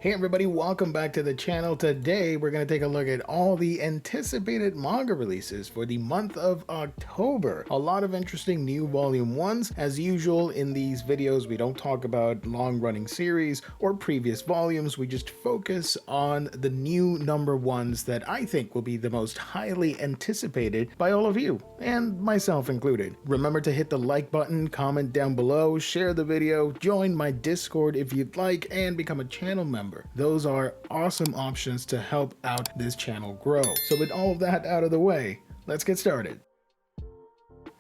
Hey everybody, welcome back to the channel. Today we're going to take a look at all the anticipated manga releases for the month of October. A lot of interesting new volume 1s. As usual in these videos, we don't talk about long-running series or previous volumes. We just focus on the new number 1s that I think will be the most highly anticipated by all of you, and myself included. Remember to hit the like button, comment down below, share the video, join my Discord if you'd like, and become a channel member. Those are awesome options to help out this channel grow. So with all of that out of the way, let's get started.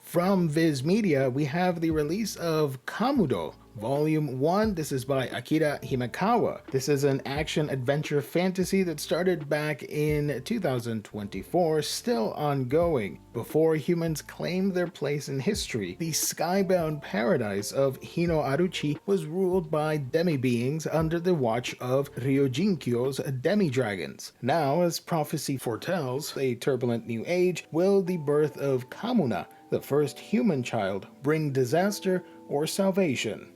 From Viz Media, we have the release of Kamudo Volume 1. This is by Akira Himekawa. This is an action-adventure fantasy that started back in 2024, still ongoing. Before humans claimed their place in history, the skybound paradise of Hino Aruchi was ruled by demi-beings under the watch of Ryojinkyo's demi-dragons. Now, as prophecy foretells a turbulent new age, will the birth of Kamuna, the first human child, bring disaster or salvation?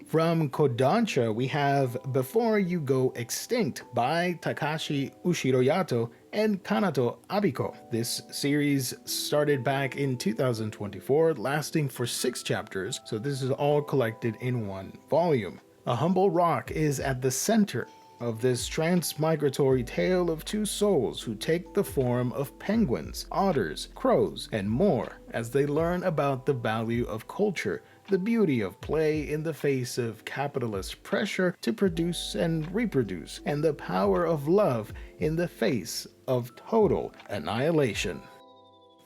From Kodansha, we have Before You Go Extinct by Takashi Ushiroyato and Kanato Abiko. This series started back in 2024, lasting for 6 chapters, so this is all collected in one volume. A humble rock is at the center of this transmigratory tale of two souls who take the form of penguins, otters, crows, and more as they learn about the value of culture, the beauty of play in the face of capitalist pressure to produce and reproduce, and the power of love in the face of total annihilation.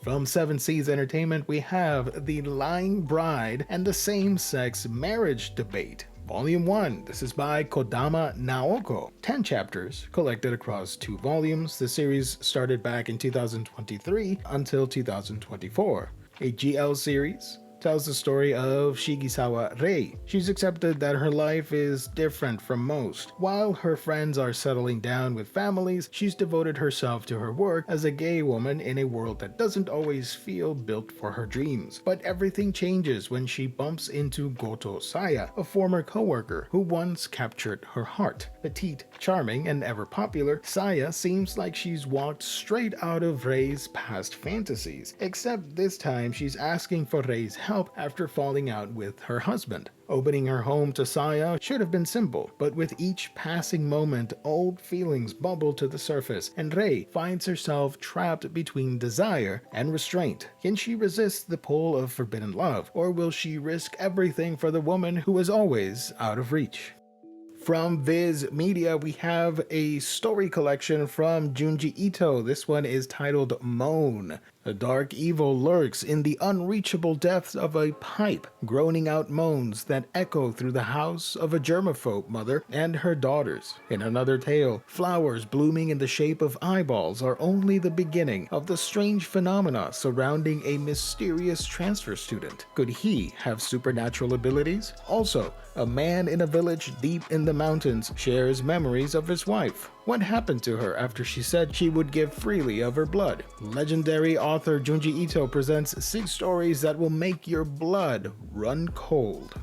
From 7 Seas Entertainment, we have The Lying Bride and the Same-Sex Marriage Debate. Volume 1. This is by Kodama Naoko. 10 chapters collected across 2 volumes. The series started back in 2023 until 2024. A GL series tells the story of Shigisawa Rei. She's accepted that her life is different from most. While her friends are settling down with families, she's devoted herself to her work as a gay woman in a world that doesn't always feel built for her dreams. But everything changes when she bumps into Goto Saya, a former co-worker who once captured her heart. Petite, charming, and ever popular, Saya seems like she's walked straight out of Rei's past fantasies, except this time she's asking for Rei's help after falling out with her husband. Opening her home to Saya should have been simple, but with each passing moment, old feelings bubble to the surface, and Rei finds herself trapped between desire and restraint. Can she resist the pull of forbidden love, or will she risk everything for the woman who is always out of reach? From Viz Media, we have a story collection from Junji Ito. This one is titled Moan. A dark evil lurks in the unreachable depths of a pipe, groaning out moans that echo through the house of a germaphobe mother and her daughters. In another tale, flowers blooming in the shape of eyeballs are only the beginning of the strange phenomena surrounding a mysterious transfer student. Could he have supernatural abilities? Also, a man in a village deep in the mountains shares memories of his wife. What happened to her after she said she would give freely of her blood? Legendary author Junji Ito presents 6 stories that will make your blood run cold.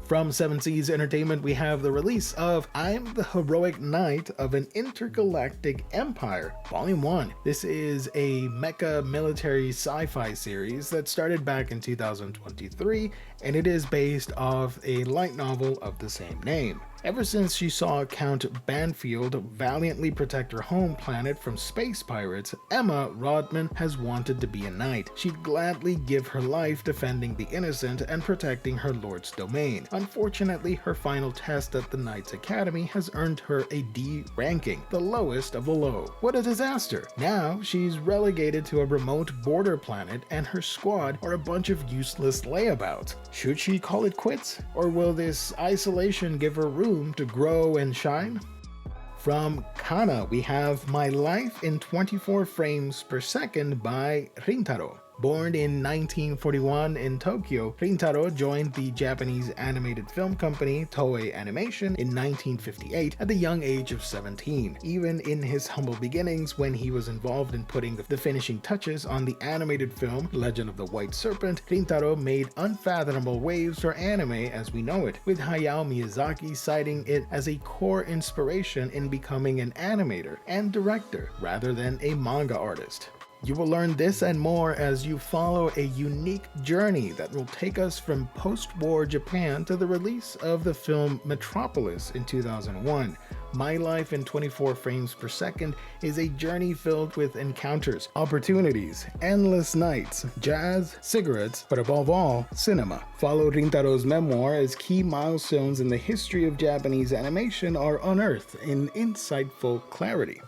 From 7 Seas Entertainment, we have the release of I'm the Heroic Knight of an Intergalactic Empire, Volume 1. This is a mecha military sci-fi series that started back in 2023, and it is based off a light novel of the same name. Ever since she saw Count Banfield valiantly protect her home planet from space pirates, Emma Rodman has wanted to be a knight. She'd gladly give her life defending the innocent and protecting her lord's domain. Unfortunately, her final test at the Knights Academy has earned her a D ranking, the lowest of the low. What a disaster! Now she's relegated to a remote border planet, and her squad are a bunch of useless layabouts. Should she call it quits? Or will this isolation give her room to grow and shine? From Kana, we have My Life in 24 Frames Per Second by Rintaro. Born in 1941 in Tokyo, Rintaro joined the Japanese animated film company Toei Animation in 1958 at the young age of 17. Even in his humble beginnings, when he was involved in putting the finishing touches on the animated film Legend of the White Serpent, Rintaro made unfathomable waves for anime as we know it, with Hayao Miyazaki citing it as a core inspiration in becoming an animator and director rather than a manga artist. You will learn this and more as you follow a unique journey that will take us from post-war Japan to the release of the film Metropolis in 2001. My Life in 24 Frames Per Second is a journey filled with encounters, opportunities, endless nights, jazz, cigarettes, but above all, cinema. Follow Rintaro's memoir as key milestones in the history of Japanese animation are unearthed in insightful clarity.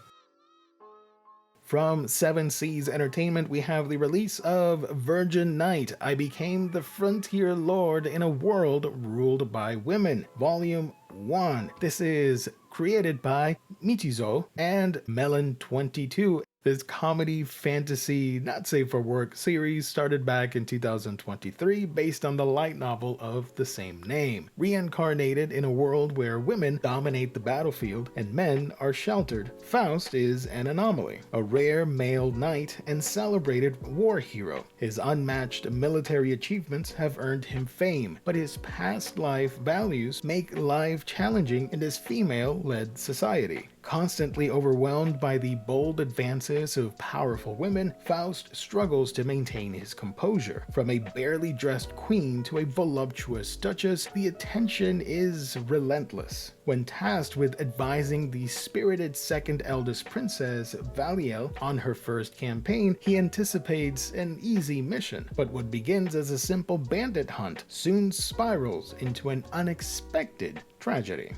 From Seven Seas Entertainment, we have the release of Virgin Knight, I Became the Frontier Lord in a World Ruled by Women, Volume 1. This is created by Michizo and Melon22. This comedy fantasy not safe for work series started back in 2023 based on the light novel of the same name. Reincarnated in a world where women dominate the battlefield and men are sheltered, Faust is an anomaly, a rare male knight and celebrated war hero. His unmatched military achievements have earned him fame, but his past life values make life challenging in this female-led society. Constantly overwhelmed by the bold advances of powerful women, Faust struggles to maintain his composure. From a barely dressed queen to a voluptuous duchess, the attention is relentless. When tasked with advising the spirited second eldest princess, Valiel, on her first campaign, he anticipates an easy mission. But what begins as a simple bandit hunt soon spirals into an unexpected tragedy.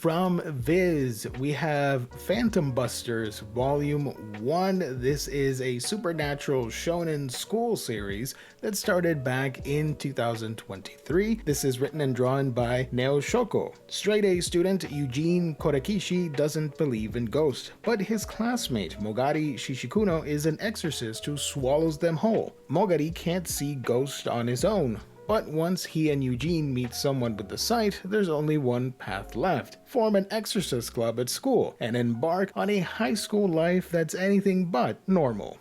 From Viz, we have Phantom Busters Volume 1. This is a supernatural shonen school series that started back in 2023. This is written and drawn by Neo Shoko. Straight-A student Eugene Kodakishi doesn't believe in ghosts, but his classmate Mogari Shishikuno is an exorcist who swallows them whole. Mogari can't see ghosts on his own. But once he and Eugene meet someone with the sight, there's only one path left. Form an exorcist club at school and embark on a high school life that's anything but normal.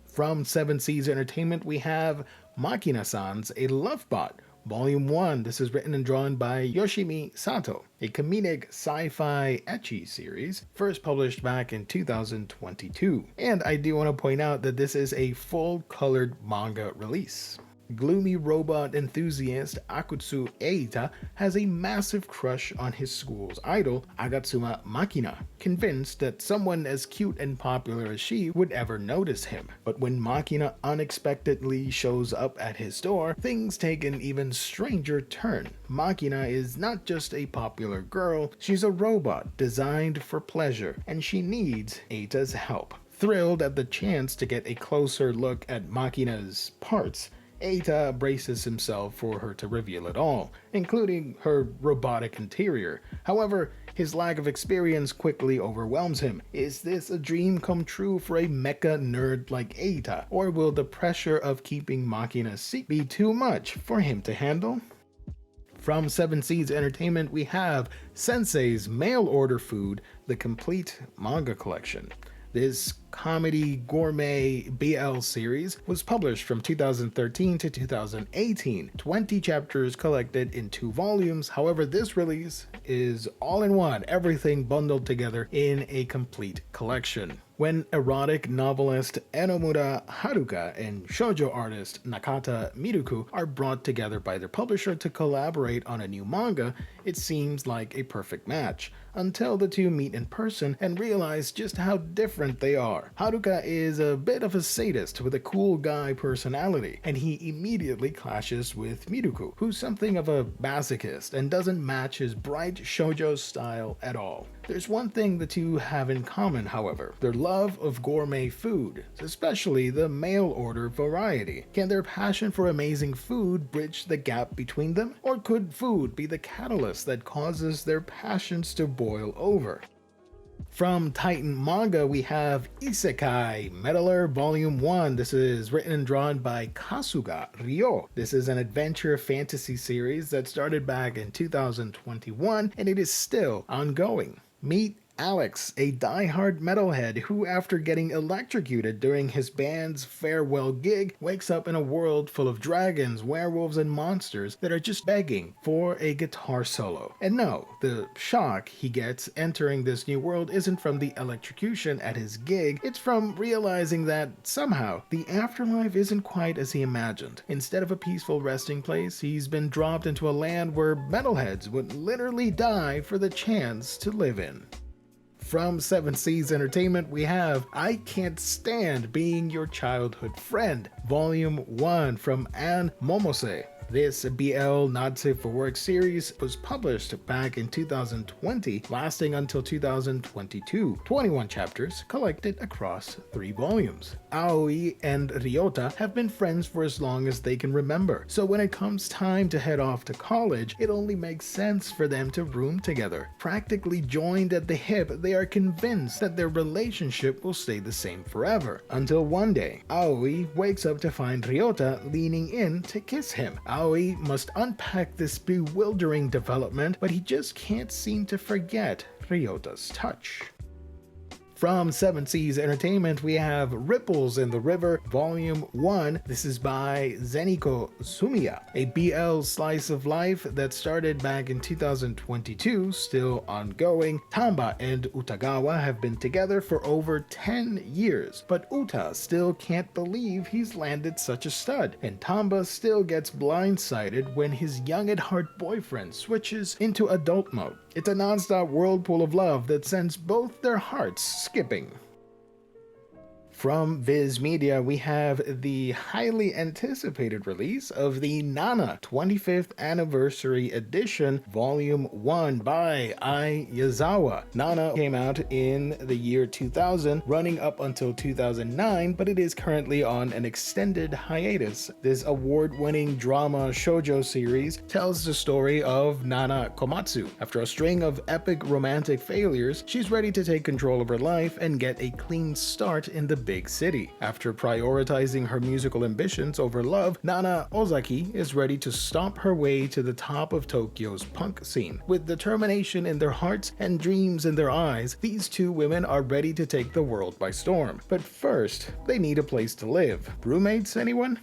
From Seven Seas Entertainment, we have Makina-san's A Lovebot, Volume 1. This is written and drawn by Yoshimi Sato, a comedic sci-fi ecchi series, first published back in 2022. And I do want to point out that this is a full-colored manga release. Gloomy robot enthusiast Akutsu Eita has a massive crush on his school's idol, Agatsuma Makina, convinced that someone as cute and popular as she would ever notice him. But when Makina unexpectedly shows up at his door, things take an even stranger turn. Makina is not just a popular girl, she's a robot designed for pleasure, and she needs Eita's help. Thrilled at the chance to get a closer look at Makina's parts, Eita braces himself for her to reveal it all, including her robotic interior. However, his lack of experience quickly overwhelms him. Is this a dream come true for a mecha nerd like Eita, or will the pressure of keeping Makina secret be too much for him to handle? From Seven Seas Entertainment, we have Sensei's Mail Order Food, the complete manga collection. This comedy gourmet BL series was published from 2013 to 2018, 20 chapters collected in 2 volumes. However, this release is all in one, everything bundled together in a complete collection. When erotic novelist Enomura Haruka and shoujo artist Nakata Miruku are brought together by their publisher to collaborate on a new manga, it seems like a perfect match, until the two meet in person and realize just how different they are. Haruka is a bit of a sadist with a cool guy personality, and he immediately clashes with Miruku, who's something of a masochist and doesn't match his bright shoujo style at all. There's one thing the two have in common, however, their love of gourmet food, especially the mail order variety. Can their passion for amazing food bridge the gap between them? Or could food be the catalyst that causes their passions to boil over? From Titan Manga, we have Isekai Metaller Volume 1. This is written and drawn by Kasuga Ryo. This is an adventure fantasy series that started back in 2021, and it is still ongoing. Meet Alex, a die-hard metalhead who, after getting electrocuted during his band's farewell gig, wakes up in a world full of dragons, werewolves, and monsters that are just begging for a guitar solo. And no, the shock he gets entering this new world isn't from the electrocution at his gig, it's from realizing that somehow the afterlife isn't quite as he imagined. Instead of a peaceful resting place, he's been dropped into a land where metalheads would literally die for the chance to live in. From 7 Seas Entertainment, we have I Can't Stand Being Your Childhood Friend, Volume 1 from Anne Momose. This BL Not Safe for Work series was published back in 2020, lasting until 2022. 21 chapters collected across 3 volumes. Aoi and Ryota have been friends for as long as they can remember, so when it comes time to head off to college, it only makes sense for them to room together. Practically joined at the hip, they are convinced that their relationship will stay the same forever. Until one day, Aoi wakes up to find Ryota leaning in to kiss him. Aoi must unpack this bewildering development, but he just can't seem to forget Ryota's touch. From 7 Seas Entertainment, we have Ripples in the River, Volume 1. This is by Zeniko Sumiya, a BL slice of life that started back in 2022, still ongoing. Tamba and Utagawa have been together for over 10 years, but Uta still can't believe he's landed such a stud, and Tamba still gets blindsided when his young at heart boyfriend switches into adult mode. It's a non-stop whirlpool of love that sends both their hearts skipping. From Viz Media, we have the highly anticipated release of the Nana 25th Anniversary Edition, Volume 1 by Ai Yazawa. Nana came out in the year 2000, running up until 2009, but it is currently on an extended hiatus. This award-winning drama shoujo series tells the story of Nana Komatsu. After a string of epic romantic failures, she's ready to take control of her life and get a clean start in the big city. After prioritizing her musical ambitions over love, Nana Ozaki is ready to stomp her way to the top of Tokyo's punk scene. With determination in their hearts and dreams in their eyes, these two women are ready to take the world by storm. But first, they need a place to live. Roommates, anyone?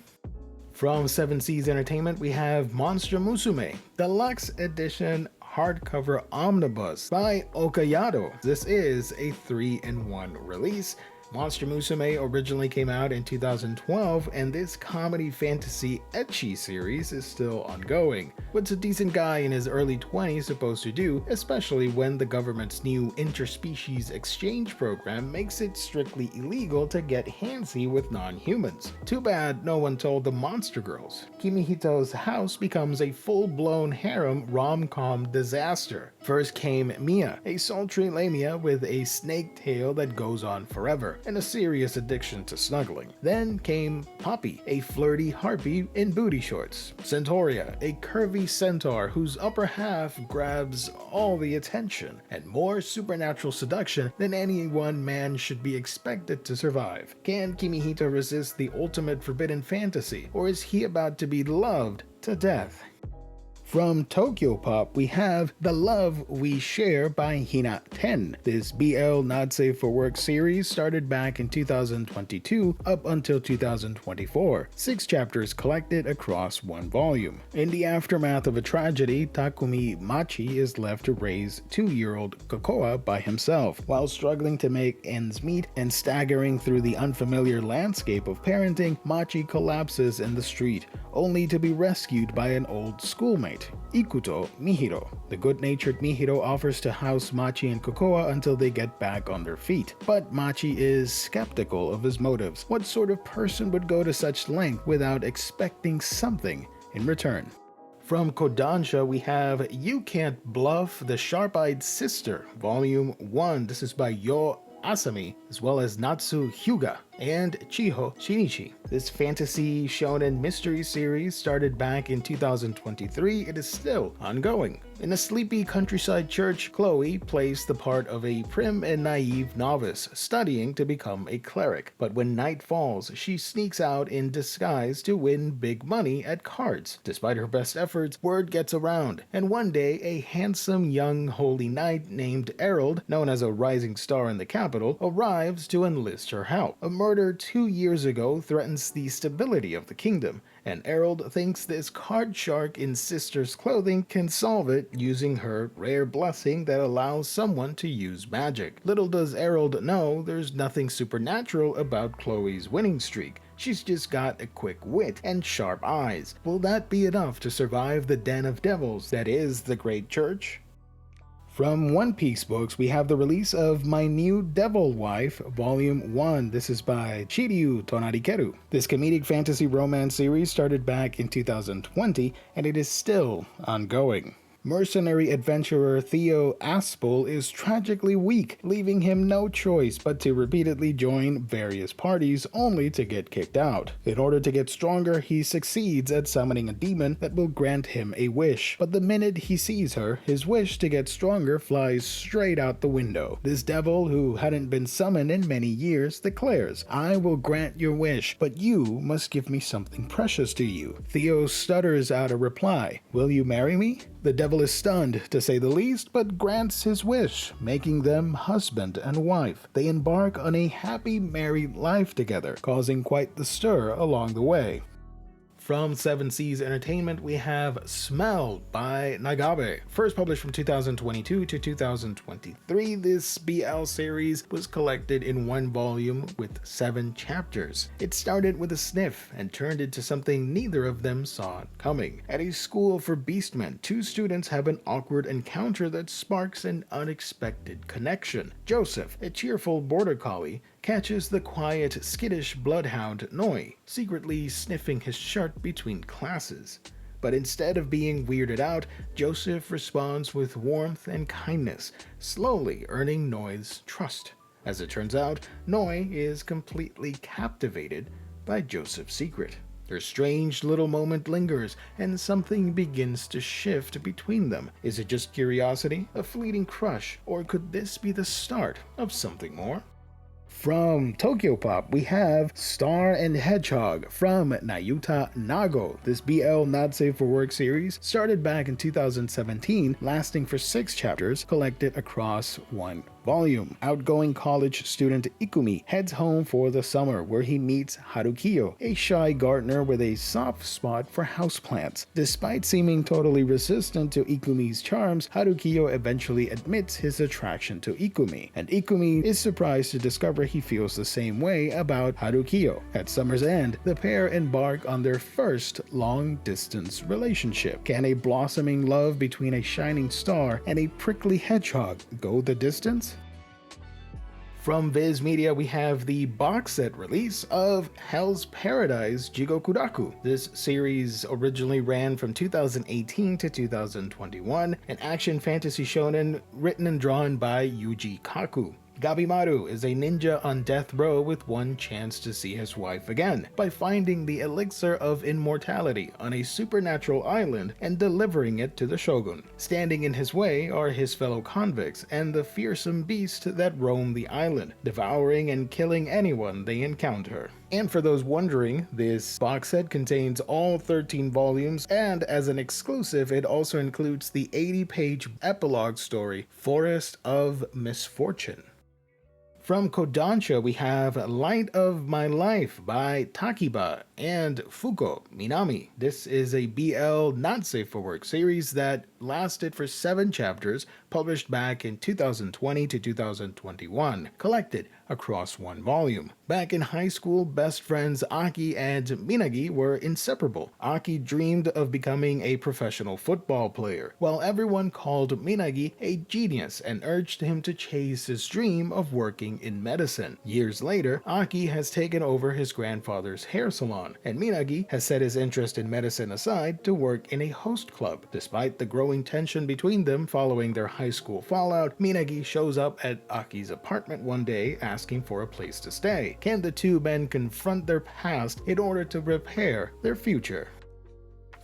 From 7 Seas Entertainment, we have Monster Musume, Deluxe Edition Hardcover Omnibus by Okayado. This is a 3-in-1 release. Monster Musume originally came out in 2012, and this comedy fantasy ecchi series is still ongoing. What's a decent guy in his early 20s supposed to do, especially when the government's new interspecies exchange program makes it strictly illegal to get handsy with non-humans? Too bad no one told the monster girls. Kimihito's house becomes a full-blown harem rom-com disaster. First came Mia, a sultry lamia with a snake tail that goes on forever, and a serious addiction to snuggling. Then came Poppy, a flirty harpy in booty shorts. Centauria, a curvy centaur whose upper half grabs all the attention, and more supernatural seduction than any one man should be expected to survive. Can Kimihito resist the ultimate forbidden fantasy, or is he about to be loved to death? From Tokyo Pop, we have The Love We Share by Hina 10. This BL Not Safe for Work series started back in 2022 up until 2024. 6 chapters collected across 1 volume. In the aftermath of a tragedy, Takumi Machi is left to raise 2-year-old Kokoa by himself. While struggling to make ends meet and staggering through the unfamiliar landscape of parenting, Machi collapses in the street, only to be rescued by an old schoolmate, Ikuto Mihiro. The good-natured Mihiro offers to house Machi and Kokoa until they get back on their feet. But Machi is skeptical of his motives. What sort of person would go to such length without expecting something in return? From Kodansha, we have You Can't Bluff the Sharp-Eyed Sister, Volume 1. This is by Yo Asami, as well as Natsu Hyuga. and Chiho Shinichi. This fantasy shonen mystery series started back in 2023. It is still ongoing. In a sleepy countryside church, Chloe plays the part of a prim and naive novice studying to become a cleric. But when night falls, she sneaks out in disguise to win big money at cards. Despite her best efforts, word gets around, and one day a handsome young holy knight named Errol, known as a rising star in the capital, arrives to enlist her help. A murder 2 years ago threatens the stability of the kingdom, and Errol thinks this card shark in sister's clothing can solve it using her rare blessing that allows someone to use magic. Little does Errol know there's nothing supernatural about Chloe's winning streak. She's just got a quick wit and sharp eyes. Will that be enough to survive the den of devils that is the Great Church? From One Piece books, we have the release of My New Devil Wife, Volume 1. This is by Shiryu Tonarikeru. This comedic fantasy romance series started back in 2020, and it is still ongoing. Mercenary adventurer Theo Aspel is tragically weak, leaving him no choice but to repeatedly join various parties only to get kicked out. In order to get stronger, he succeeds at summoning a demon that will grant him a wish, but the minute he sees her, his wish to get stronger flies straight out the window. This devil, who hadn't been summoned in many years, declares, "I will grant your wish, but you must give me something precious to you." Theo stutters out a reply, "Will you marry me?" The devil is stunned, to say the least, but grants his wish, making them husband and wife. They embark on a happy married life together, causing quite the stir along the way. From Seven Seas Entertainment, we have Smell by Nagabe. First published from 2022 to 2023, this BL series was collected in one volume with 7 chapters. It started with a sniff and turned into something neither of them saw coming. At a school for beastmen, 2 students have an awkward encounter that sparks an unexpected connection. Joseph, a cheerful border collie, catches the quiet, skittish bloodhound Noi, secretly sniffing his shirt between classes. But instead of being weirded out, Joseph responds with warmth and kindness, slowly earning Noi's trust. As it turns out, Noi is completely captivated by Joseph's secret. Their strange little moment lingers, and something begins to shift between them. Is it just curiosity, a fleeting crush, or could this be the start of something more? From Tokyo Pop, we have Star and Hedgehog from Nayuta Nago. This BL Not Safe for Work series started back in 2017, lasting for 6 chapters, collected across one volume. Outgoing college student Ikumi heads home for the summer, where he meets Harukiyo, a shy gardener with a soft spot for houseplants. Despite seeming totally resistant to Ikumi's charms, Harukiyo eventually admits his attraction to Ikumi, and Ikumi is surprised to discover he feels the same way about Harukiyo. At summer's end, the pair embark on their first long-distance relationship. Can a blossoming love between a shining star and a prickly hedgehog go the distance? From Viz Media, we have the box set release of Hell's Paradise Jigokudaku. This series originally ran from 2018 to 2021, an action fantasy shonen written and drawn by Yuji Kaku. Gabimaru is a ninja on death row with one chance to see his wife again, by finding the elixir of immortality on a supernatural island and delivering it to the shogun. Standing in his way are his fellow convicts and the fearsome beast that roam the island, devouring and killing anyone they encounter. And for those wondering, this box set contains all 13 volumes, and as an exclusive, it also includes the 80-page epilogue story, Forest of Misfortune. From Kodansha, we have Light of My Life by Takiba and Fuko Minami. This is a BL Not Safe for Work series that lasted for 7 chapters, published back in 2020 to 2021, collected across one volume. Back in high school, best friends Aki and Minagi were inseparable. Aki dreamed of becoming a professional football player, while everyone called Minagi a genius and urged him to chase his dream of working in medicine. Years later, Aki has taken over his grandfather's hair salon, everyone, and Minagi has set his interest in medicine aside to work in a host club. Despite the growing tension between them following their high school fallout, Minagi shows up at Aki's apartment one day asking for a place to stay. Can the two men confront their past in order to repair their future?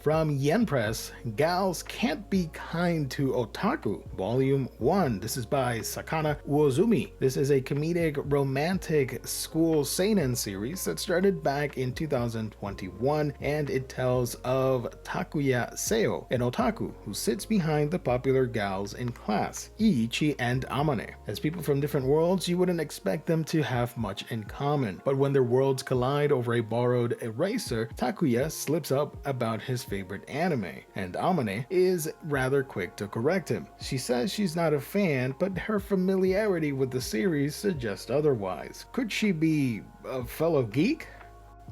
From Yen Press, Gals Can't Be Kind to Otaku, Volume 1. This is by Sakana Uozumi. This is a comedic, romantic school seinen series that started back in 2021, and it tells of Takuya Seo, an otaku who sits behind the popular gals in class, Iichi and Amane. As people from different worlds, you wouldn't expect them to have much in common, but when their worlds collide over a borrowed eraser, Takuya slips up about his favorite anime, and Amane is rather quick to correct him. She says she's not a fan, but her familiarity with the series suggests otherwise. Could she be a fellow geek?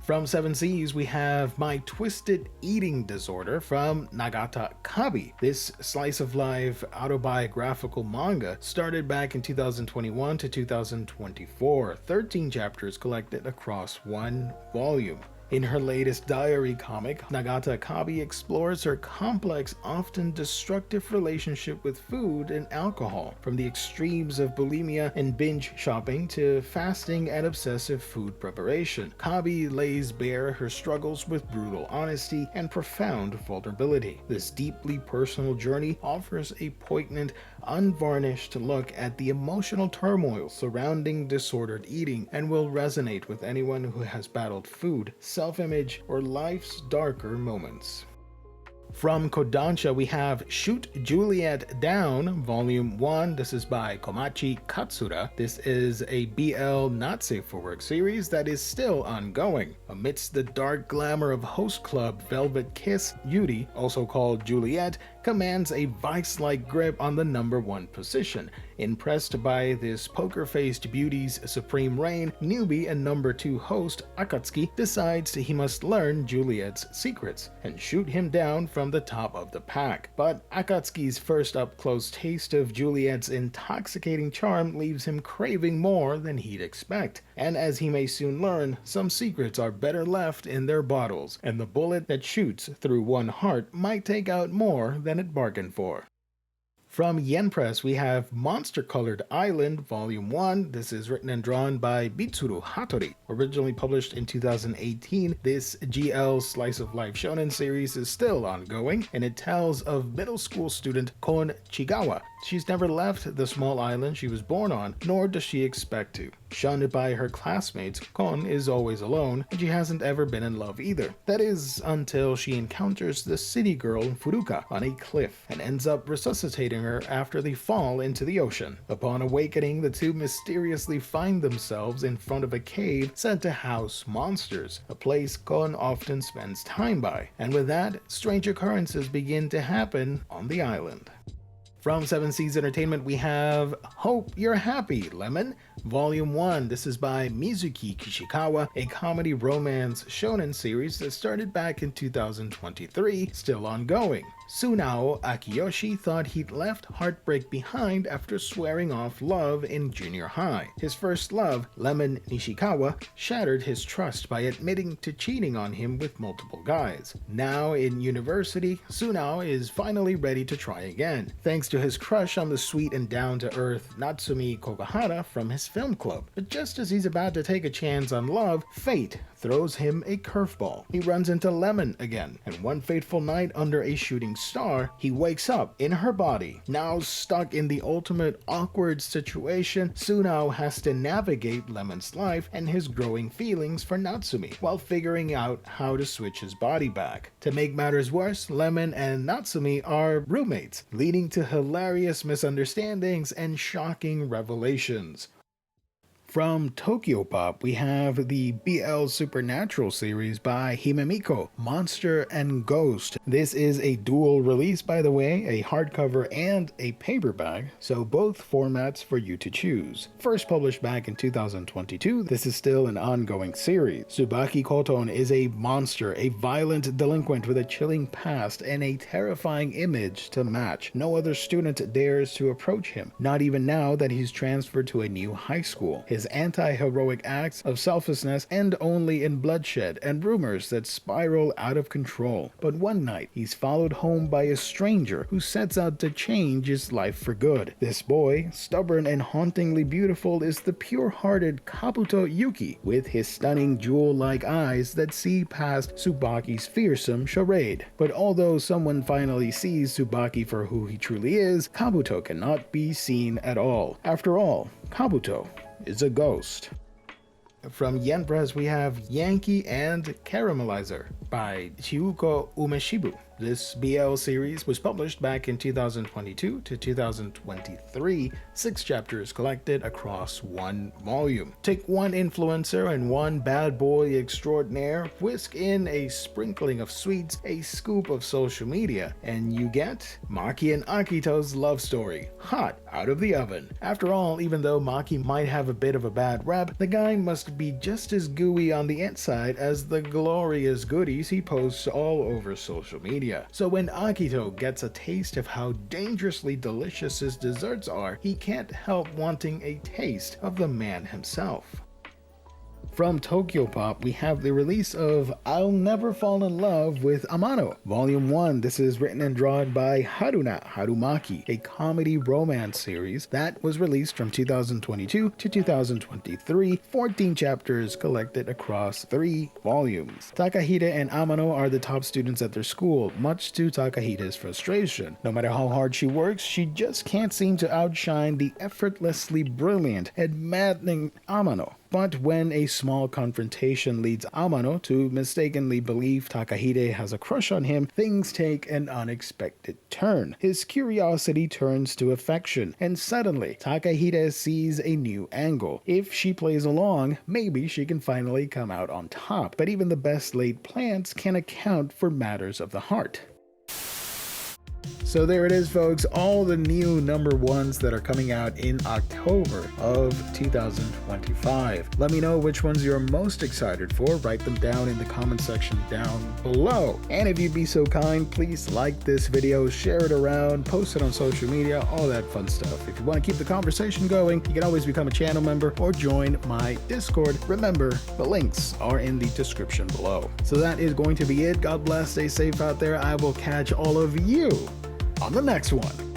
From Seven Seas, we have My Twisted Eating Disorder from Nagata Kabi. This slice of life autobiographical manga started back in 2021 to 2024, 13 chapters collected across one volume. In her latest diary comic, Nagata Kabi explores her complex, often destructive relationship with food and alcohol, from the extremes of bulimia and binge shopping to fasting and obsessive food preparation. Kabi lays bare her struggles with brutal honesty and profound vulnerability. This deeply personal journey offers a poignant, unvarnished look at the emotional turmoil surrounding disordered eating and will resonate with anyone who has battled food, self-image, or life's darker moments. From Kodansha, we have Shoot Juliet Down, Volume 1. This is by Komachi Katsura. This is a BL not safe for work series that is still ongoing. Amidst the dark glamour of host club Velvet Kiss, Yuri, also called Juliet, commands a vice-like grip on the #1 position. Impressed by this poker-faced beauty's supreme reign, newbie and #2 host Akatsuki decides he must learn Juliet's secrets and shoot him down from the top of the pack. But Akatsuki's first up-close taste of Juliet's intoxicating charm leaves him craving more than he'd expect. And as he may soon learn, some secrets are better left in their bottles, and the bullet that shoots through one heart might take out more than it bargained for. From Yen Press, we have Monster Colored Island, Volume 1. This is written and drawn by Mitsuru Hattori. Originally published in 2018, this GL slice of life shonen series is still ongoing, and it tells of middle school student Kon Chigawa. She's never left the small island she was born on, nor does she expect to. Shunned by her classmates, Kon is always alone, and she hasn't ever been in love either. That is, until she encounters the city girl Furuka on a cliff, and ends up resuscitating her after they fall into the ocean. Upon awakening, the two mysteriously find themselves in front of a cave said to house monsters, a place Kon often spends time by. And with that, strange occurrences begin to happen on the island. From Seven Seas Entertainment, we have Hope You're Happy, Lemon, Volume 1. This is by Mizuki Kishikawa, a comedy romance shonen series that started back in 2023, still ongoing. Sunao Akiyoshi thought he'd left heartbreak behind after swearing off love in junior high. His first love, Lemon Nishikawa, shattered his trust by admitting to cheating on him with multiple guys. Now in university, Sunao is finally ready to try again, thanks to his crush on the sweet and down-to-earth Natsumi Kokahara from his film club. But just as he's about to take a chance on love, fate throws him a curveball. He runs into Lemon again, and one fateful night under a shooting star, he wakes up in her body. Now stuck in the ultimate awkward situation, Sunao has to navigate Lemon's life and his growing feelings for Natsumi, while figuring out how to switch his body back. To make matters worse, Lemon and Natsumi are roommates, leading to hilarious misunderstandings and shocking revelations. From Tokyo Pop, we have the BL Supernatural series by Himemiko, Monster and Ghost. This is a dual release, by the way, a hardcover and a paperback, so both formats for you to choose. First published back in 2022, this is still an ongoing series. Tsubaki Koton is a monster, a violent delinquent with a chilling past and a terrifying image to match. No other student dares to approach him, not even now that he's transferred to a new high school. His his anti-heroic acts of selflessness end only in bloodshed and rumors that spiral out of control. But one night, he's followed home by a stranger who sets out to change his life for good. This boy, stubborn and hauntingly beautiful, is the pure-hearted Kabuto Yuki, with his stunning jewel-like eyes that see past Tsubaki's fearsome charade. But although someone finally sees Tsubaki for who he truly is, Kabuto cannot be seen at all. After all, Kabuto is a ghost. From Yen Press, we have Yankee and Caramelizer by Chiuko Umeshibu. This BL series was published back in 2022 to 2023, 6 chapters collected across 1 volume. Take one influencer and one bad boy extraordinaire, whisk in a sprinkling of sweets, a scoop of social media, and you get Maki and Akito's love story, hot out of the oven. After all, even though Maki might have a bit of a bad rep, the guy must be just as gooey on the inside as the glorious goodies he posts all over social media. So when Akito gets a taste of how dangerously delicious his desserts are, he can't help wanting a taste of the man himself. From Tokyo Pop, we have the release of I'll Never Fall in Love with Amano, Volume 1. This is written and drawn by Haruna Harumaki, a comedy romance series that was released from 2022 to 2023, 14 chapters collected across 3 volumes. Takahide and Amano are the top students at their school, much to Takahide's frustration. No matter how hard she works, she just can't seem to outshine the effortlessly brilliant and maddening Amano. But when a small confrontation leads Amano to mistakenly believe Takahide has a crush on him, things take an unexpected turn. His curiosity turns to affection, and suddenly Takahide sees a new angle. If she plays along, maybe she can finally come out on top. But even the best laid plans can account for matters of the heart. So there it is, folks, all the new number 1s that are coming out in October of 2025. Let me know which ones you're most excited for. Write them down in the comment section down below. And if you'd be so kind, please like this video, share it around, post it on social media, all that fun stuff. If you want to keep the conversation going, you can always become a channel member or join my Discord. Remember, the links are in the description below. So that is going to be it. God bless, stay safe out there. I will catch all of you on the next one.